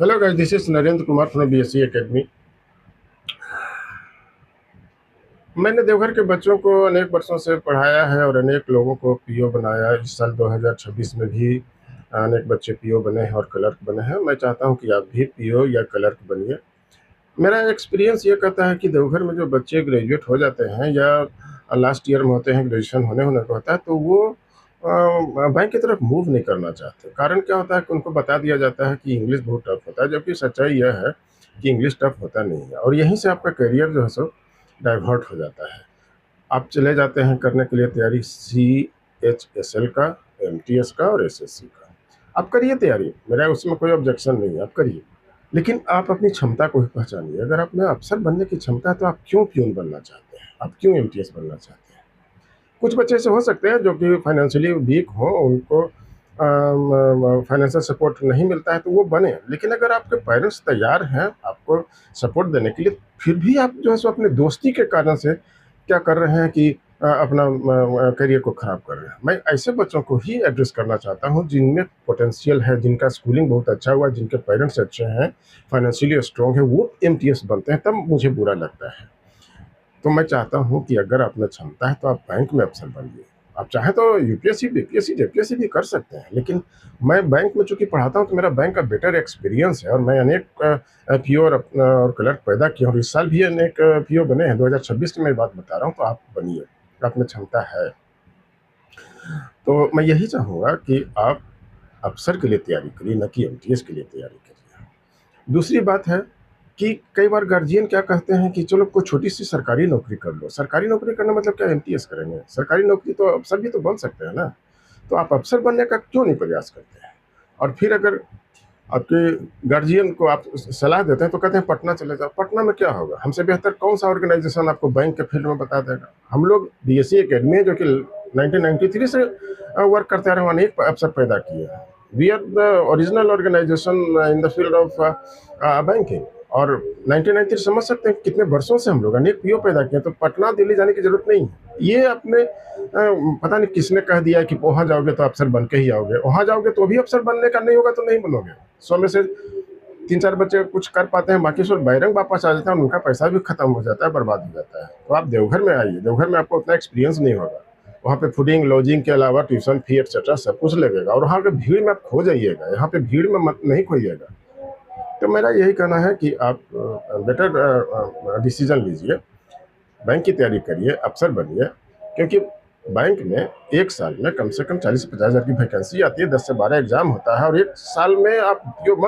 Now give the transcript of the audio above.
Hello guys, this is Narendra Kumar from BSc academy. मैंने देवघर के बच्चों को अनेक वर्षों से पढ़ाया है और अनेक लोगों को पीओ बनाया है। इस साल 2026 में भी अनेक बच्चे पीओ बने हैं और क्लर्क बने हैं। मैं चाहता हूं कि आप भी पीओ या क्लर्क बनिए। मेरा एक्सपीरियंस ये कहता है कि देवघर में जो बच्चे ग्रेजुएट हो जाते हैं या लास्ट ईयर में होते हैं, ग्रेजुएशन होने होने को होता है, तो वो बैंक की तरफ मूव नहीं करना चाहते। कारण क्या होता है कि उनको बता दिया जाता है कि इंग्लिश बहुत टफ होता है, जबकि सच्चाई यह है कि इंग्लिश टफ होता नहीं है और यहीं से आपका करियर जो है सो डाइवर्ट हो जाता है। आप चले जाते हैं करने के लिए तैयारी CHSL का, MTS का और SSC का। आप करिए तैयारी, मेरा उसमें कोई ऑब्जेक्शन नहीं है, आप करिए। लेकिन आप अपनी क्षमता को भी पहचानिए। अगर आप में अफ़सर बनने की क्षमता है तो आप क्यों पियून बनना चाहते हैं? आप क्यों MTS बनना चाहते हैं? कुछ बच्चे ऐसे हो सकते हैं जो कि फाइनेंशियली वीक हों, उनको फाइनेंशियल सपोर्ट नहीं मिलता है तो वो बने। लेकिन अगर आपके पेरेंट्स तैयार हैं आपको सपोर्ट देने के लिए, फिर भी आप जो है सो अपने दोस्ती के कारण से क्या कर रहे हैं कि अपना करियर को ख़राब कर रहे हैं। मैं ऐसे बच्चों को ही एड्रेस करना चाहता हूँ जिनमें पोटेंशियल है, जिनका स्कूलिंग बहुत अच्छा हुआ, जिनके पेरेंट्स अच्छे हैं, फाइनेंशियली स्ट्रॉन्ग है, वो MTS बनते हैं, तब मुझे बुरा लगता है। तो मैं चाहता हूँ कि अगर आप में क्षमता है तो आप बैंक में अफ़सर बनिए। आप चाहें तो यूपीएससी, बीपीएससी, जेपीएससी भी कर सकते हैं। लेकिन मैं बैंक में चूँकि पढ़ाता हूँ तो मेरा बैंक का बेटर एक्सपीरियंस है और मैं अनेक पीओ और क्लर्क पैदा किए और इस साल भी अनेक पीओ बने हैं। 2026 की मैं बात बता रहा हूँ, तो आप बनिए, आप में क्षमता है। तो मैं यही चाहूँगा कि आप अफ़सर के लिए तैयारी करिए, ना कि MTS के लिए तैयारी करिए। दूसरी बात है कि कई बार गार्जियन क्या कहते हैं कि चलो कोई छोटी-सी सरकारी नौकरी कर लो। सरकारी नौकरी करना मतलब क्या MTS करेंगे? सरकारी नौकरी तो अफ़सर भी तो बन सकते हैं ना। तो आप अफ़सर बनने का क्यों नहीं प्रयास करते हैं? और फिर अगर आपके गार्जियन को आप सलाह देते हैं तो कहते हैं पटना चले जाओ। पटना में क्या होगा? हमसे बेहतर कौन-सा ऑर्गेनाइज़ेशन आपको बैंक के फील्ड में बता देगा? हम लोग बीएससी एकेडमी है जो कि 1993 से वर्क करते आ रहे हैं, अनेक अफ़सर पैदा किए हैं। We are the original organisation in the field of banking. और 1993 समझ सकते हैं कितने वर्षों से हम लोग अनेक पीओ पैदा किए, तो पटना दिल्ली जाने की ज़रूरत नहीं है। ये आपने पता नहीं किसने कह दिया है कि वहाँ जाओगे तो अफ़सर बन के ही आओगे। वहाँ जाओगे तो भी अफ़सर बनने का नहीं होगा तो नहीं बनोगे। 100 में से 3-4 बच्चे कुछ कर पाते हैं, बाकी सब बैरंग वापस आ जाते हैं और उनका पैसा भी खत्म हो जाता है, बर्बाद हो जाता है। तो आप देवघर में आइए, देवघर में आपको उतना एक्सपीरियंस नहीं होगा। वहाँ पे फूडिंग, लॉजिंग के अलावा ट्यूशन फी एक्सेट्रा सब कुछ लगेगा और वहाँ पे भीड़ में आप खो जाइएगा, यहाँ पे भीड़ में मत नहीं खोइएगा। तो मेरा यही कहना है कि आप बेटर डिसीजन लीजिए, बैंक की तैयारी करिए, अफ़सर बनिए। क्योंकि बैंक में 1 साल में कम से कम 40 से 50 हज़ार की वैकेंसी आती है, 10 से 12 एग्ज़ाम होता है और 1 साल में आप जो